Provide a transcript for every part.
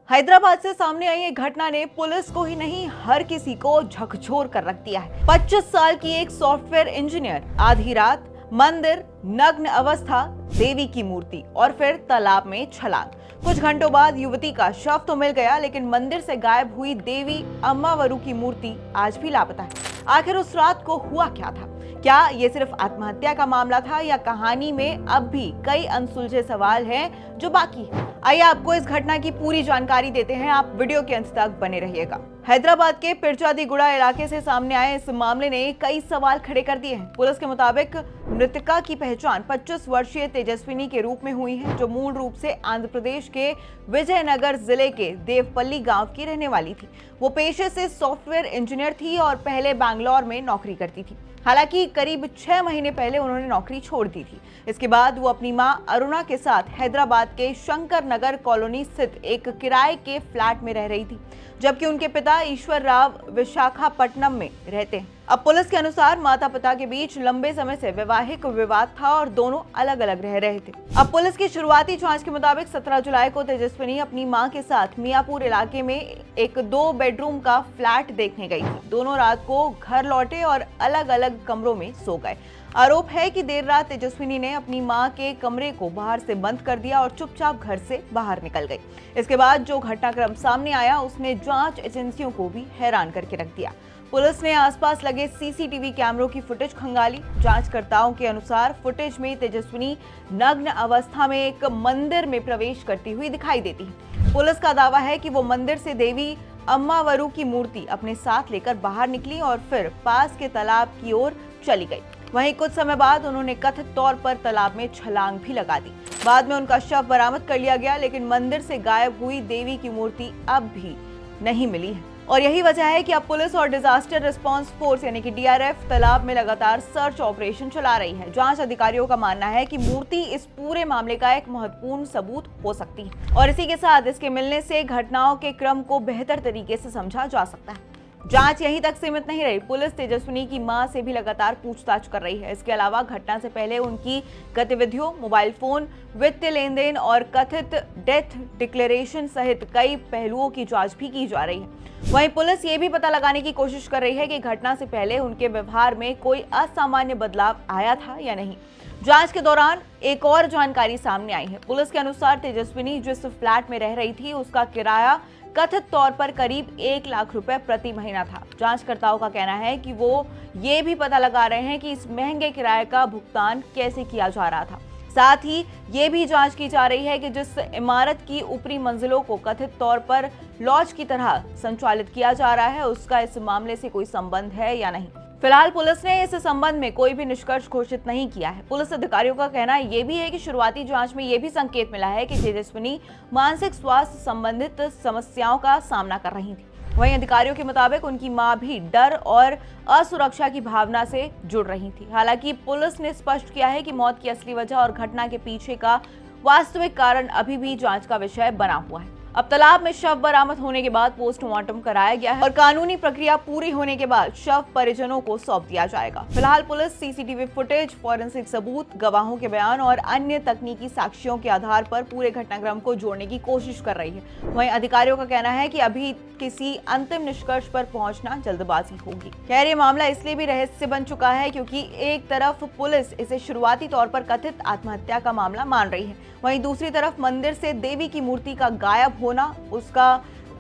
हैदराबाद से सामने आई एक घटना ने पुलिस को ही नहीं हर किसी को झकझोर कर रख दिया है। 25 साल की एक सॉफ्टवेयर इंजीनियर आधी रात मंदिर, नग्न अवस्था, देवी की मूर्ति और फिर तालाब में छलांग। कुछ घंटों बाद युवती का शव तो मिल गया, लेकिन मंदिर से गायब हुई देवी अम्मावरू की मूर्ति आज भी लापता है। आखिर उस रात को हुआ क्या था? क्या ये सिर्फ आत्महत्या का मामला था या कहानी में अब भी कई अनसुलझे सवाल हैं जो बाकी है? आइए आपको इस घटना की पूरी जानकारी देते हैं, आप वीडियो के अंत तक बने रहिएगा। हैदराबाद के पिरचादीगुड़ा इलाके से सामने आए इस मामले ने कई सवाल खड़े कर दिए हैं। पुलिस के मुताबिक मृतका की पहचान 25 वर्षीय तेजस्विनी के रूप में हुई है, जो मूल रूप से आंध्र प्रदेश के विजयनगर जिले के देवपल्ली गांव की रहने वाली थी। वो पेशे से सॉफ्टवेयर इंजीनियर थी और पहले बैंगलोर में नौकरी करती थी। हालांकि करीब 6 महीने पहले उन्होंने नौकरी छोड़ दी थी। इसके बाद वो अपनी मां अरुणा के साथ हैदराबाद के शंकर नगर कॉलोनी स्थित एक किराए के फ्लैट में रह रही थी, जबकि उनके पिता ईश्वर राव विशाखापट्टनम में रहते हैं। अब पुलिस के अनुसार माता पिता के बीच लंबे समय से वैवाहिक विवाद था और दोनों अलग अलग रह रहे थे। अब पुलिस की शुरुआती जांच के मुताबिक 17 जुलाई को तेजस्विनी अपनी मां के साथ मियापुर इलाके में एक 2 बेडरूम का फ्लैट देखने गई थी। दोनों रात को घर लौटे और अलग अलग कमरों में सो गए। आरोप है कि देर रात तेजस्विनी ने अपनी मां के कमरे को बाहर से बंद कर दिया और चुपचाप घर से बाहर निकल गई। इसके बाद जो घटनाक्रम सामने आया उसने जांच एजेंसियों को भी हैरान करके रख दिया। पुलिस ने आसपास लगे सीसीटीवी कैमरों की फुटेज खंगाली। जांचकर्ताओं के अनुसार फुटेज में तेजस्विनी नग्न अवस्था में एक मंदिर में प्रवेश करती हुई दिखाई देती है। पुलिस का दावा है कि वो मंदिर से देवी अम्मावरू की मूर्ति अपने साथ लेकर बाहर निकली और फिर पास के तालाब की ओर चली गई। वहीं कुछ समय बाद उन्होंने कथित तौर पर तालाब में छलांग भी लगा दी। बाद में उनका शव बरामद कर लिया गया, लेकिन मंदिर से गायब हुई देवी की मूर्ति अब भी नहीं मिली है। और यही वजह है कि अब पुलिस और डिजास्टर रिस्पांस फोर्स यानी कि डीआरएफ तालाब में लगातार सर्च ऑपरेशन चला रही है। जांच अधिकारियों का मानना है कि मूर्ति इस पूरे मामले का एक महत्वपूर्ण सबूत हो सकती है और इसी के साथ इसके मिलने से घटनाओं के क्रम को बेहतर तरीके से समझा जा सकता है। जांच यहीं तक सीमित नहीं रही। पुलिस तेजस्विनी की मां से भी लगातार पूछताछ कर रही है। इसके अलावा घटना से पहले उनकी गतिविधियों, मोबाइल फोन, वित्तीय लेन देन और कथित डेथ डिक्लेरेशन सहित कई पहलुओं की जांच भी की जा रही है। वहीं पुलिस ये भी पता लगाने की कोशिश कर रही है कि घटना से पहले उनके व्यवहार में कोई असामान्य बदलाव आया था या नहीं। जांच के दौरान एक और जानकारी सामने आई है। पुलिस के अनुसार तेजस्विनी जिस फ्लैट में रह रही थी उसका किराया कथित तौर पर करीब 1 लाख रुपए प्रति महीना था। जांचकर्ताओं का कहना है कि वो ये भी पता लगा रहे हैं कि इस महंगे किराए का भुगतान कैसे किया जा रहा था। साथ ही ये भी जांच की जा रही है कि जिस इमारत की ऊपरी मंजिलों को कथित तौर पर लॉज की तरह संचालित किया जा रहा है उसका इस मामले से कोई संबंध है या नहीं। फिलहाल पुलिस ने इस संबंध में कोई भी निष्कर्ष घोषित नहीं किया है। पुलिस अधिकारियों का कहना यह भी है कि शुरुआती जांच में यह भी संकेत मिला है कि तेजस्विनी मानसिक स्वास्थ्य संबंधित समस्याओं का सामना कर रही थी। वहीं अधिकारियों के मुताबिक उनकी मां भी डर और असुरक्षा की भावना से जुड़ रही थी। हालांकि पुलिस ने स्पष्ट किया है कि मौत की असली वजह और घटना के पीछे का वास्तविक कारण अभी भी जांच का विषय बना हुआ है। अब तालाब में शव बरामद होने के बाद पोस्टमार्टम कराया गया है और कानूनी प्रक्रिया पूरी होने के बाद शव परिजनों को सौंप दिया जाएगा। फिलहाल पुलिस सीसीटीवी फुटेज, फॉरेंसिक सबूत, गवाहों के बयान और अन्य तकनीकी साक्ष्यों के आधार पर पूरे घटनाक्रम को जोड़ने की कोशिश कर रही है। वहीं अधिकारियों का कहना है कि अभी किसी अंतिम निष्कर्ष पर पहुंचना जल्दबाजी होगी। खैर, ये मामला इसलिए भी रहस्य बन चुका है क्योंकि एक तरफ पुलिस इसे शुरुआती तौर पर कथित आत्महत्या का मामला मान रही है, वहीं दूसरी तरफ मंदिर से देवी की मूर्ति का गायब होना, उसका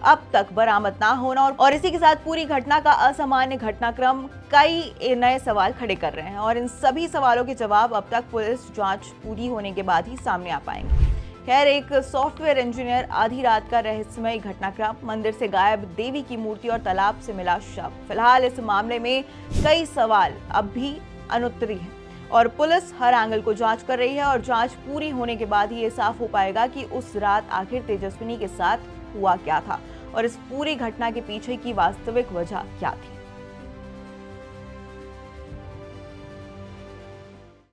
अब तक बरामद ना होना और इसी के साथ पूरी घटना का असामान्य घटनाक्रम कई नए सवाल खड़े कर रहे हैं और इन सभी सवालों के जवाब अब तक पुलिस जांच पूरी होने के बाद ही सामने आ पाएंगे। खैर, एक सॉफ्टवेयर इंजीनियर आधी रात का रहस्यमय घटनाक्रम, मंदिर से गायब देवी की मूर्ति और तालाब से मिला शव। फिलहाल इस मामले में कई सवाल अब भी अनुत्तरी हैं और पुलिस हर एंगल को जांच कर रही है और जांच पूरी होने के बाद ही ये साफ हो पाएगा कि उस रात आखिर तेजस्विनी के साथ हुआ क्या था और इस पूरी घटना के पीछे की वास्तविक वजह क्या थी।